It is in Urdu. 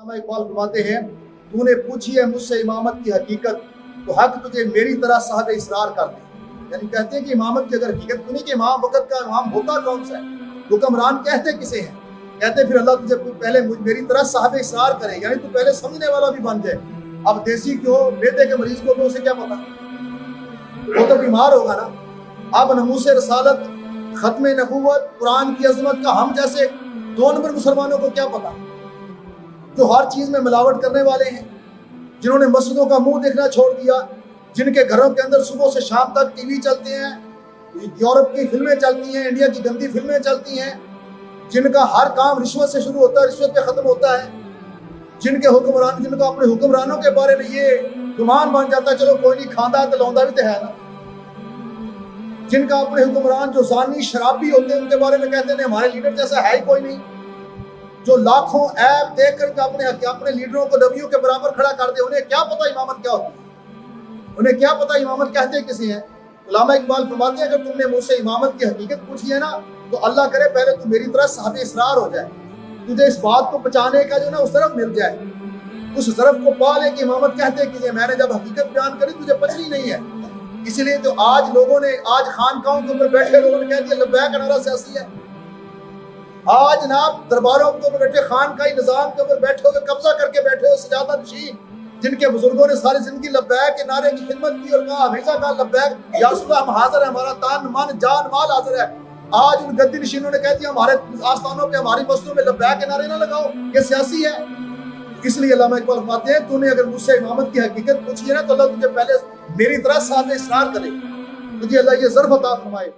علامہ اقبال فرماتے ہیں تو نے پوچھی ہے مجھ سے امامت کی حقیقت تو حق تجھے میری طرح صاحب اسرار کر دے. یعنی کہتے ہیں کہ امامت کی اگر حقیقت نہیں کہ امام وقت کا امام ہوتا کون سا ہے, حکمران کہتے کسے ہیں, کہتے پھر اللہ تجھے پہلے میری طرح صاحب اسرار کرے, یعنی تو پہلے سمجھنے والا بھی بن جائے. اب دیسی کیوں بیٹے کے مریض کو تو اسے کیا پتا, وہ تو بیمار ہوگا نا. اب ناموس رسالت, ختم نبوت, قرآن کی عظمت کا ہم جیسے 2 نمبر مسلمانوں کو کیا پتا, جو ہر چیز میں ملاوٹ کرنے والے ہیں, جنہوں نے مسجدوں کا منہ دیکھنا چھوڑ دیا, جن کے گھروں کے اندر صبح سے شام تک ٹی وی چلتے ہیں, یورپ کی فلمیں چلتی ہیں, انڈیا کی گندی فلمیں چلتی ہیں, جن کا ہر کام رشوت سے شروع ہوتا ہے, رشوت پہ ختم ہوتا ہے, جن کے حکمران, جن کو اپنے حکمرانوں کے بارے میں یہ گمان بن جاتا ہے چلو کوئی نہیں کھاندہ تو لوندا بھی تو ہے نا, جن کا اپنے حکمران جو زانی شرابی ہوتے ہیں ان کے بارے میں کہتے ہیں ہمارے لیڈر جیسا ہے ہی کوئی نہیں, جو لاکھوں عیب دیکھ کر اپنے لیڈروں کو نبیوں کے برابر کھڑا کر دے, انہیں کیا پتہ امامت کیا ہوتی ہے, انہیں کیا پتہ امامت کہتے کسی ہیں. علامہ اقبال فرماتے ہیں اگر تم نے مجھ سے امامت کی حقیقت پوچھی ہے نا تو اللہ کرے پہلے تو میری طرح صاحب اسرار ہو جائے, تجھے اس بات کو بچانے کا جو نا اس طرف مل جائے, اس ظرف کو پا لے کہ امامت کہتے کسی. میں نے جب حقیقت بیان کری تجھے پچھلی نہیں ہے, اس لیے تو آج لوگوں نے, آج خانقاہوں کے اوپر بیٹھے لوگوں نے کہہ دیا لبیک نعرہ سیاسی ہے. آج جناب درباروں کے اوپر بیٹھے, خانقاہی نظام کے اوپر بیٹھے ہوئے, قبضہ کر کے بیٹھے ہوئے سجادہ نشین, جن کے بزرگوں نے ساری زندگی لبیک کے نعرے کی خدمت کی اور کہا ہمیشہ کہا لبیک یا رسول اللہ ہم حاضر ہیں, ہمارا تن من جان مال حاضر ہے. آج ان گدی نشینوں نے کہہ دیا ہمارے آستانوں پہ, ہماری مسجدوں میں لبیک کے نعرے نہ لگاؤ, یہ سیاسی ہے. اس لیے علامہ اقبال فرماتے ہیں تو نے اگر مجھ سے امامت کی حقیقت پوچھی ہے نا تو اللہ تجھے پہلے میری طرح صاحب اسرار کرے, تجھے اللہ یہ ظرف عطا فرمائے.